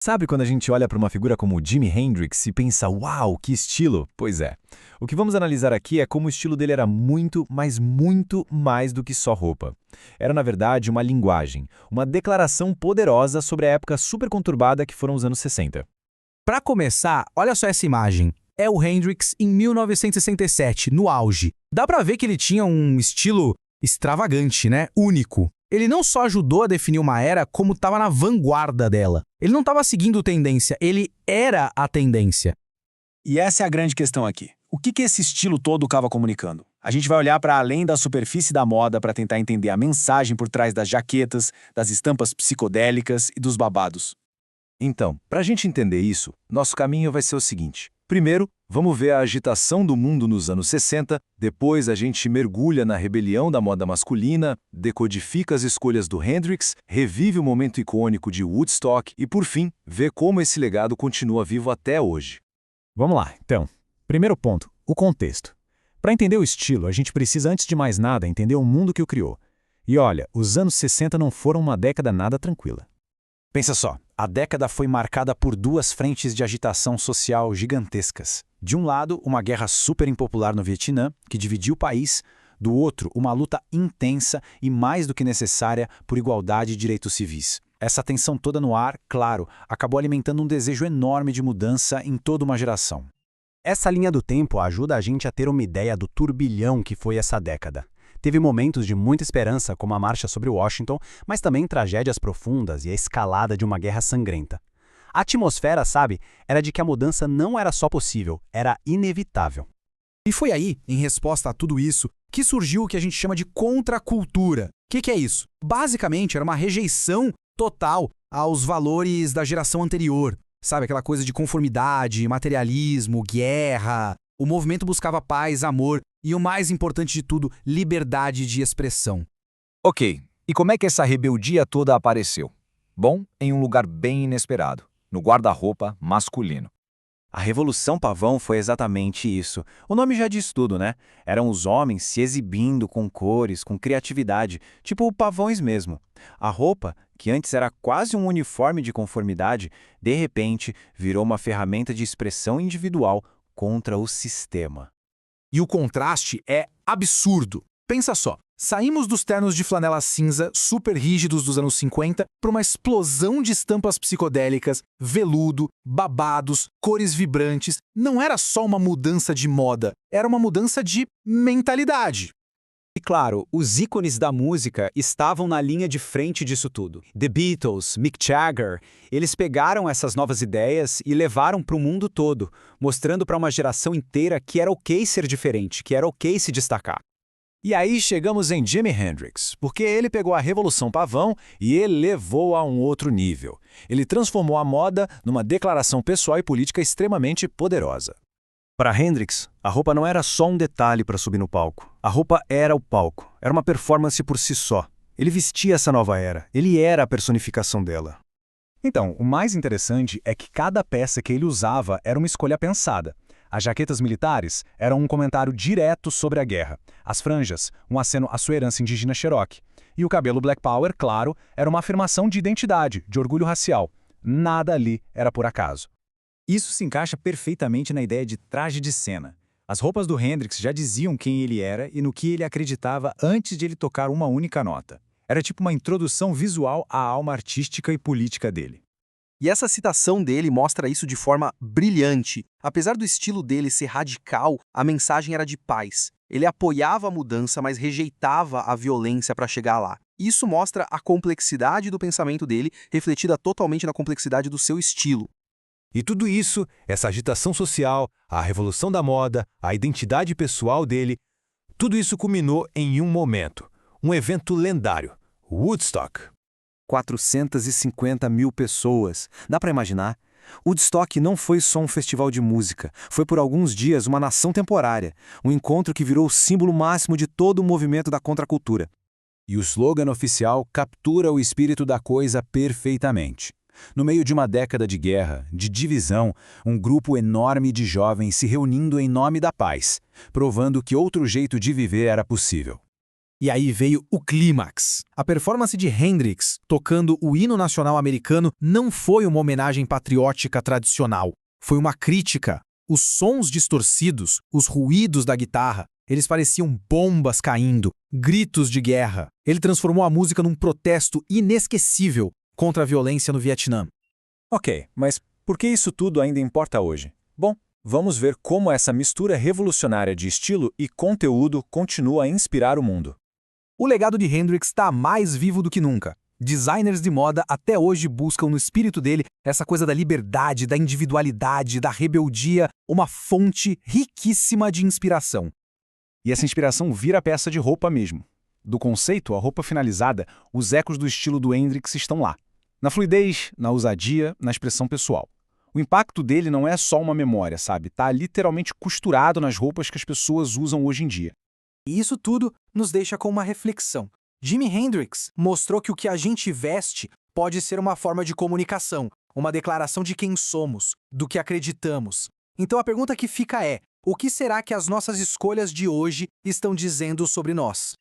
Sabe quando a gente olha para uma figura como Jimi Hendrix e pensa, uau, que estilo? Pois é. O que vamos analisar aqui é como o estilo dele era muito, mas muito mais do que só roupa. Era, na verdade, uma linguagem, uma declaração poderosa sobre a época super conturbada que foram os anos 60. Para começar, olha só essa imagem. É o Hendrix em 1967, no auge. Dá pra ver que ele tinha um estilo extravagante, né? Único. Ele não só ajudou a definir uma era, como estava na vanguarda dela. Ele não estava seguindo tendência, ele era a tendência. E essa é a grande questão aqui. O que esse estilo todo estava comunicando? A gente vai olhar para além da superfície da moda para tentar entender a mensagem por trás das jaquetas, das estampas psicodélicas e dos babados. Então, para a gente entender isso, nosso caminho vai ser o seguinte. Primeiro, vamos ver a agitação do mundo nos anos 60, depois a gente mergulha na rebelião da moda masculina, decodifica as escolhas do Hendrix, revive o momento icônico de Woodstock e, por fim, vê como esse legado continua vivo até hoje. Vamos lá, então. Primeiro ponto, o contexto. Para entender o estilo, a gente precisa, antes de mais nada, entender o mundo que o criou. E olha, os anos 60 não foram uma década nada tranquila. Pensa só, a década foi marcada por duas frentes de agitação social gigantescas. De um lado, uma guerra super impopular no Vietnã, que dividiu o país. Do outro, uma luta intensa e mais do que necessária por igualdade e direitos civis. Essa tensão toda no ar, claro, acabou alimentando um desejo enorme de mudança em toda uma geração. Essa linha do tempo ajuda a gente a ter uma ideia do turbilhão que foi essa década. Teve momentos de muita esperança, como a marcha sobre Washington, mas também tragédias profundas e a escalada de uma guerra sangrenta. A atmosfera, sabe, era de que a mudança não era só possível, era inevitável. E foi aí, em resposta a tudo isso, que surgiu o que a gente chama de contracultura. O que é isso? Basicamente, era uma rejeição total aos valores da geração anterior. Sabe, aquela coisa de conformidade, materialismo, guerra. O movimento buscava paz, amor e, o mais importante de tudo, liberdade de expressão. Ok, e como é que essa rebeldia toda apareceu? Bom, em um lugar bem inesperado, no guarda-roupa masculino. A Revolução Pavão foi exatamente isso. O nome já diz tudo, né? Eram os homens se exibindo com cores, com criatividade, tipo pavões mesmo. A roupa, que antes era quase um uniforme de conformidade, de repente virou uma ferramenta de expressão individual contra o sistema. E o contraste é absurdo. Pensa só, saímos dos ternos de flanela cinza super rígidos dos anos 50 para uma explosão de estampas psicodélicas, veludo, babados, cores vibrantes. Não era só uma mudança de moda, era uma mudança de mentalidade. E claro, os ícones da música estavam na linha de frente disso tudo. The Beatles, Mick Jagger, eles pegaram essas novas ideias e levaram para o mundo todo, mostrando para uma geração inteira que era ok ser diferente, que era ok se destacar. E aí chegamos em Jimi Hendrix, porque ele pegou a Revolução Pavão e elevou a um outro nível. Ele transformou a moda numa declaração pessoal e política extremamente poderosa. Para Hendrix, a roupa não era só um detalhe para subir no palco. A roupa era o palco, era uma performance por si só. Ele vestia essa nova era, ele era a personificação dela. Então, o mais interessante é que cada peça que ele usava era uma escolha pensada. As jaquetas militares eram um comentário direto sobre a guerra. As franjas, um aceno à sua herança indígena Cherokee. E o cabelo Black Power, claro, era uma afirmação de identidade, de orgulho racial. Nada ali era por acaso. Isso se encaixa perfeitamente na ideia de traje de cena. As roupas do Hendrix já diziam quem ele era e no que ele acreditava antes de ele tocar uma única nota. Era tipo uma introdução visual à alma artística e política dele. E essa citação dele mostra isso de forma brilhante. Apesar do estilo dele ser radical, a mensagem era de paz. Ele apoiava a mudança, mas rejeitava a violência para chegar lá. Isso mostra a complexidade do pensamento dele, refletida totalmente na complexidade do seu estilo. E tudo isso, essa agitação social, a revolução da moda, a identidade pessoal dele, tudo isso culminou em um momento, um evento lendário, Woodstock. 450 mil pessoas, dá para imaginar? Woodstock não foi só um festival de música, foi por alguns dias uma nação temporária, um encontro que virou o símbolo máximo de todo o movimento da contracultura. E o slogan oficial captura o espírito da coisa perfeitamente. No meio de uma década de guerra, de divisão, um grupo enorme de jovens se reunindo em nome da paz, provando que outro jeito de viver era possível. E aí veio o clímax. A performance de Hendrix, tocando o hino nacional americano, não foi uma homenagem patriótica tradicional. Foi uma crítica. Os sons distorcidos, os ruídos da guitarra, eles pareciam bombas caindo, gritos de guerra. Ele transformou a música num protesto inesquecível contra a violência no Vietnã. Ok, mas por que isso tudo ainda importa hoje? Bom, vamos ver como essa mistura revolucionária de estilo e conteúdo continua a inspirar o mundo. O legado de Hendrix está mais vivo do que nunca. Designers de moda até hoje buscam no espírito dele essa coisa da liberdade, da individualidade, da rebeldia, uma fonte riquíssima de inspiração. E essa inspiração vira peça de roupa mesmo. Do conceito à roupa finalizada, os ecos do estilo do Hendrix estão lá. Na fluidez, na ousadia, na expressão pessoal. O impacto dele não é só uma memória, sabe? Tá literalmente costurado nas roupas que as pessoas usam hoje em dia. E isso tudo nos deixa com uma reflexão. Jimi Hendrix mostrou que o que a gente veste pode ser uma forma de comunicação, uma declaração de quem somos, do que acreditamos. Então a pergunta que fica é: o que será que as nossas escolhas de hoje estão dizendo sobre nós?